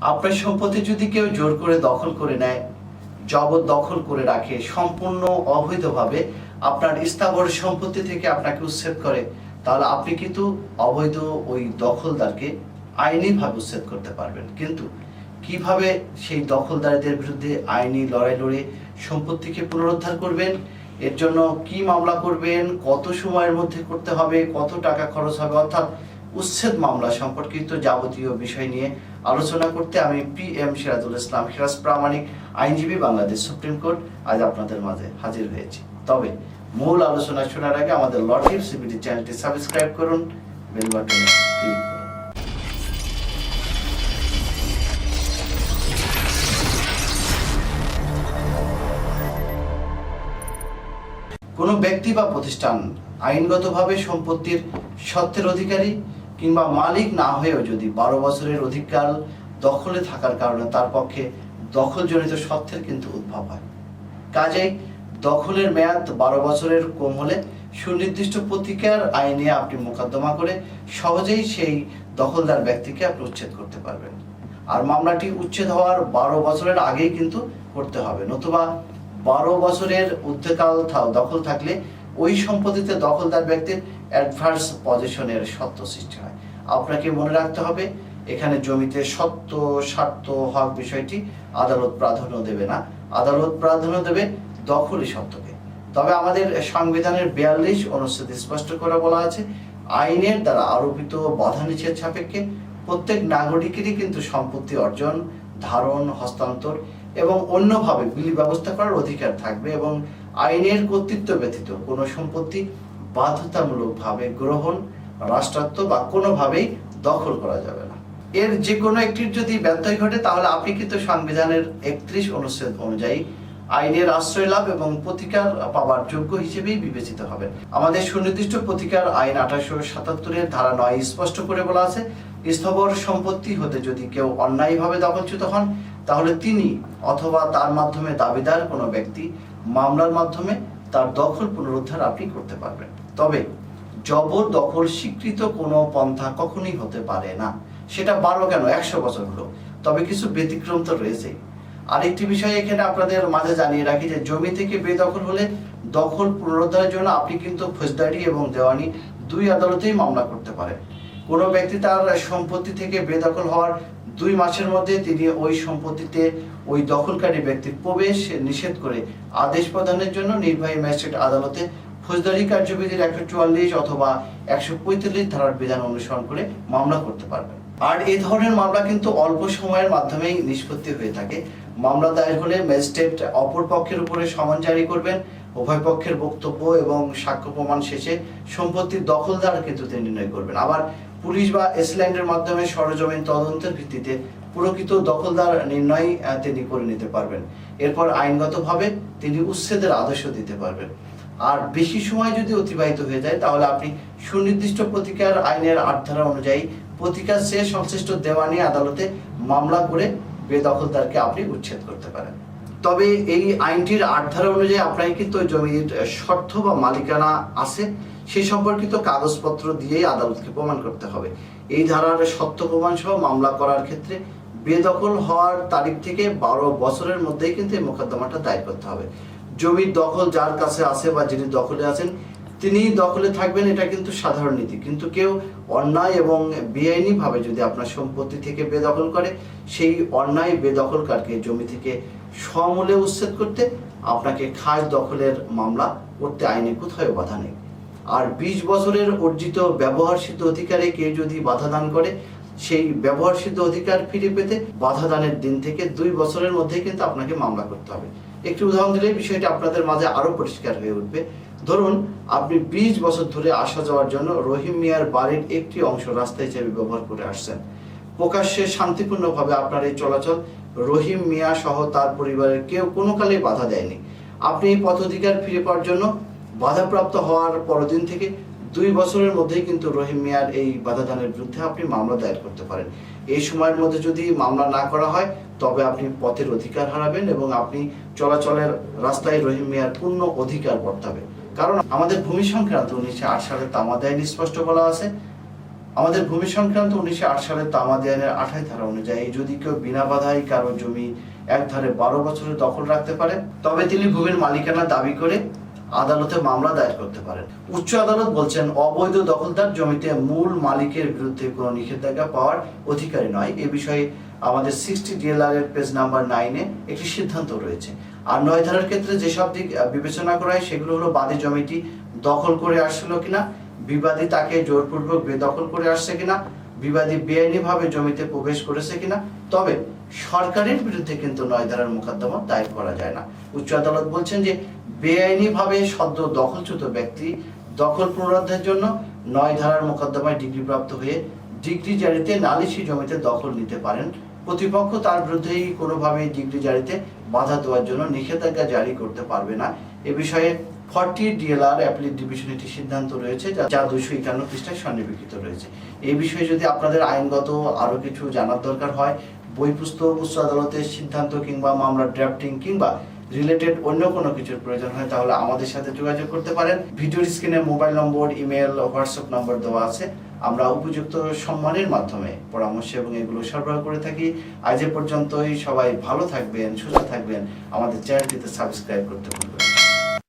আপনার সম্পত্তি যদি কেউ জোর করে দখল করে নেয়, জবরদখল করে রাখে, সম্পূর্ণ অবৈধভাবে আপনার স্থাবর সম্পত্তি থেকে আপনাকে উচ্ছেদ করে, তাহলে আপনি কিন্তু অবৈধ ওই দখলদারকে আইনিভাবে উচ্ছেদ করতে পারবেন। কিন্তু কিভাবে সেই দখলদারদের বিরুদ্ধে আইনি লড়াই লড়ে সম্পত্তিকে পুনরুদ্ধার করবেন, এর জন্য কি মামলা করবেন, কত সময়ের মধ্যে করতে হবে, কত টাকা খরচ হবে, অর্থাৎ উচ্ছেদ মামলা সম্পর্কিত যাবতীয় বিষয় নিয়ে আলোচনা করতে আমি PM সিরাজুল ইসলাম সিরাজ প্রামাণিক আইনজীবী, বাংলাদেশ সুপ্রিম কোর্ট, আজ আপনাদের মাঝে হাজির হয়েছি। তবে মূল আলোচনা শোনার আগে আমাদের ল টিপস সিবিডি চ্যানেলটি সাবস্ক্রাইব করুন, বেল বাটনে ক্লিক করুন। কোনো ব্যক্তি বা প্রতিষ্ঠান আইনগতভাবে সম্পত্তির স্বত্বের অধিকারী কিংবা মালিক না হয়েও যদি 12 বছরের অধিককাল দখলে থাকার কারণে তার পক্ষে দখলজনিত স্বত্বের কিন্তু উদ্ভব হয়। কাজেই দখলের মেয়াদ 12 বছরের কম হলে সুনির্দিষ্ট প্রতিকার আইনে আপনি মোকদ্দমা করে সহজেই সেই দখলদার ব্যক্তিকে আপনি উচ্ছেদ করতে পারবেন। আর মামলাটি উচ্ছেদ হওয়ার 12 বছরের আগেই কিন্তু করতে হবে, নতুবা 12 বছরের ঊর্ধ্বকাল দখল থাকলে ওই সম্পত্তিতে দখলদার ব্যক্তির অ্যাডভার্স পজিশনের সত্ত্ব সৃষ্টি হয়। আপনাকে মনে রাখতে হবে, এখানে জমিতে সত্ত্ব, স্বার্থ, হক বিষয়টি আদালত প্রাধান্য দেবে না, আদালত প্রাধান্য দেবে দখলি সত্ত্বকে। তবে আমাদের সংবিধানের 42 অনুচ্ছেদে স্পষ্ট করে বলা আছে, আইনের দ্বারা আরোপিত বাধা নিষেধ সাপেক্ষে প্রত্যেক নাগরিকেরই কিন্তু সম্পত্তি অর্জন, ধারণ, হস্তান্তর এবং অন্যভাবে বিলি ব্যবস্থা করার অধিকার থাকবে, এবং আইনের কর্তৃত্ব ব্যতীত কোনো সম্পত্তি বাধ্যতামূলকভাবে গ্রহণ, রাষ্ট্রায়ত্ত বা কোনোভাবেই দখল করা যাবে না। এর যে কোনো একটির যদি ব্যত্যয় ঘটে, তাহলে আপনি কিন্তু সংবিধানের 31 অনুচ্ছেদ অনুযায়ী আইনের আশ্রয় লাভ এবং প্রতিকার পাওয়ার যোগ্য হিসেবেই বিবেচিত হবেন। আমাদের সুনির্দিষ্ট প্রতিকার আইন 1877 ধারা 9 স্পষ্ট করে বলা আছে, স্থাবর সম্পত্তি হতে যদি কেউ অন্যায়ভাবে দখলচ্যুত হন, তাহলে তিনি অথবা তার মাধ্যমে দাবিদার কোনো ব্যক্তি মামলার মাধ্যমে তার দখল পুনরুদ্ধার আপনি করতে পারবেন। তবে জবরদখল স্বীকৃত কোনো পন্থা কখনোই হতে পারে না, সেটা 12 কেন 100 বছর হলো। তবে কিছু ব্যতিক্রম তো রয়েছেই। আরেকটি বিষয় এখানে আপনাদের মাঝে জানিয়ে রাখি যে জমি থেকে বেদখল হলে দখল পুনরুদ্ধারের জন্য আপনি কিন্তু ফৌজদারি এবং দেওয়ানি দুই আদালতেই মামলা করতে পারেন। কোনো ব্যক্তি তার সম্পত্তি থেকে বেদখল হওয়ার 2 মাসের মধ্যে তিনি ওই সম্পত্তিতে ওই দখলকারী ব্যক্তির প্রবেশ নিষেধ করে আদেশ প্রদানের জন্য নির্বাহী ম্যাজিস্ট্রেট আদালতে ফৌজদারি কার্যবিধির 144 অথবা 145 ধারার বিধান অনুসরণ করে মামলা করতে পারবেন। আর এই ধরনের মামলা কিন্তু অল্প সময়ের মাধ্যমেই নিষ্পত্তি হয়ে থাকে। মামলা দায়ের হলে ম্যাজিস্ট্রেট অপর পক্ষের উপরে সমন জারি করবেন, উভয় পক্ষের বক্তব্য এবং সাক্ষ্য প্রমাণ শেষে সম্পত্তির দখলদার কিন্তু তিনি নির্ণয় করবেন। আবার পুলিশ বা এসল্যান্ডের মাধ্যমে সরজমিন তদন্তের ভিত্তিতে প্রকৃত দখলদার নির্ণয় তিনি করে নিতে পারবেন। এরপর আইনগতভাবে তিনি উচ্ছেদের আদেশও দিতে পারবেন। আর বেশি সময় যদি অতিবাহিত হয়ে যায়, তাহলে আপনি সুনির্দিষ্ট প্রতিকার আইনের 8 ধারা অনুযায়ী প্রতিকার চেয়ে সংশ্লিষ্ট দেওয়ানি আদালতে মামলা করে বেদখলদারকে আপনি উচ্ছেদ করতে পারেন। তবে এই আইনটির 8 ধারা অনুযায়ী আপনাকে কিন্তু জমির শর্ত বা মালিকানা আছে সেই সম্পর্কিত কাগজপত্র দিয়েই আদালতকে প্রমাণ করতে হবে। এই ধারার সত্য প্রমাণ সহ মামলা করার ক্ষেত্রে বেদখল হওয়ার তারিখ থেকে 12 বছরের মধ্যেই কিন্তু এই মোকদ্দমাটা দায়ের করতে হবে। জমির দখল যার কাছে আছে বা যিনি দখলে আছেন তিনি দখলে থাকবেন, এটা কিন্তু সাধারণ নীতি। কিন্তু কেউ অন্যায় এবং বেআইনি ভাবে যদি আপনার সম্পত্তি থেকে বেদখল করে, সেই অন্যায় বেদখলকারকে জমি থেকে সমূলে উচ্ছেদ করতে আপনাকে খাস দখলের মামলা করতে আইনে কোথাও বাধা নেই। আর 20 বছরের অর্জিত ব্যবহারসিদ্ধ অধিকারে কেউ যদি বাধা দান করে, সেই ব্যবহারসিদ্ধ অধিকার ফিরে পেতে বাধা দানের দিন থেকে 2 বছরের মধ্যেই কিন্তু আপনাকে মামলা করতে হবে। একটি উদাহরণ দিলে বিষয়টি আপনাদের মাঝে আরো পরিষ্কার হয়ে উঠবে। ধরুন আপনি 20 বছর ধরে আসা যাওয়ার জন্য রহিম মিয়ার বাড়ির একটি অংশ রাস্তা হিসেবে ব্যবহার করে আসছেন। প্রকাশ্যে শান্তিপূর্ণভাবে আপনার এই চলাচল রহিম মিয়া সহ তার পরিবারের কেউ কোনো কালেই বাধা দেয়নি। আপনি এই পথ অধিকার ফিরে পাওয়ার জন্য বাধাপ্রাপ্ত হওয়ার পরদিন থেকে 2 বছরের মধ্যেই কিন্তু রহিম মিয়ার এই বাধাদানের বিরুদ্ধে আপনি মামলা দায়ের করতে পারেন। এই সময়ের মধ্যে যদি মামলা না করা হয়, তবে আপনি পথের অধিকার হারাবেন এবং আপনি চলাচলের রাস্তায় রহিম মিয়ার পূর্ণ অধিকার বর্তাবে। কারণ আমাদের ভূমি সংক্রান্ত 1908 সালের তামাদ আইনে স্পষ্ট বলা আছে, আমাদের ভূমি সংক্রান্ত 1908 সালের তামাদি আইনের 28 ধারা অনুযায়ী যদি কেউ বিনা বাধায় কারো জমি একধারে 12 বছরের দখল রাখতে পারে, তবে তিনি ভূমির মালিকানা দাবি করে আদালতে মামলা দায়ের করতে পারেন। উচ্চ আদালত বলছেন, অবৈধ দখলদার জমিতে মূল মালিকের বিরুদ্ধে কোনো নিষেধাজ্ঞা পাওয়ার অধিকারী নয়। এ বিষয়ে আমাদের 60 ডিএলআর এর পেজ নাম্বার 9 এ একটি সিদ্ধান্ত রয়েছে। আর 9 ধারার ক্ষেত্রে যেসব দিক বিবেচনা করা হয় সেগুলো হলো বাদী জমিটি দখল করে আসছিল কিনা, বিবাদী তাকে জোরপূর্বক বেদখল করে আসছে কিনা, বিবাদী বেআইনিভাবে জমিতে প্রবেশ করেছে কিনা। তবে সরকারের বিরুদ্ধে কিন্তু 9 ধারার মোকদ্দমা দায়ের করা যায় না। উচ্চ আদালত বলছেন যে বেআইনিভাবে সদ্য দখলচ্যুত ব্যক্তি দখল পুনরুদ্ধারের জন্য 9 ধারার মোকদ্দমায় ডিগ্রিপ্রাপ্ত হয়ে ডিগ্রি জারিতে নালিশি জমিতে দখল নিতে পারেন। প্রতিপক্ষ তার বিরুদ্ধেই কোনোভাবেই ডিগ্রি জারিতে বাধা দেওয়ার জন্য নিষেধাজ্ঞা জারি করতে পারবে না। এ বিষয়ে 40 ডিএলআর অ্যাপিলেট ডিভিশন একটি সিদ্ধান্ত রয়েছে, যা 251 পৃষ্ঠায় সন্নিবেশিত রয়েছে। এই বিষয়ে যদি আপনাদের আইনগত আরো কিছু জানার দরকার হয়, বই পুস্তক, উচ্চ আদালতের সিদ্ধান্ত কিংবা মামলার ড্রাফটিং কিংবা রিলেটেড অন্য কোনো কিছুর প্রয়োজন হয়, তাহলে আমাদের সাথে যোগাযোগ করতে পারেন। ভিডিওর স্ক্রিনে মোবাইল নম্বর, ইমেল, হোয়াটসঅ্যাপ নম্বর দেওয়া আছে। আমরা উপযুক্ত সম্মানের মাধ্যমে পরামর্শ এবং এগুলো সরবরাহ করে থাকি। আজ এ পর্যন্তই। সবাই ভালো থাকবেন, সুস্থ থাকবেন। আমাদের চ্যানেলটিতে সাবস্ক্রাইব করতে ভুলবেন না।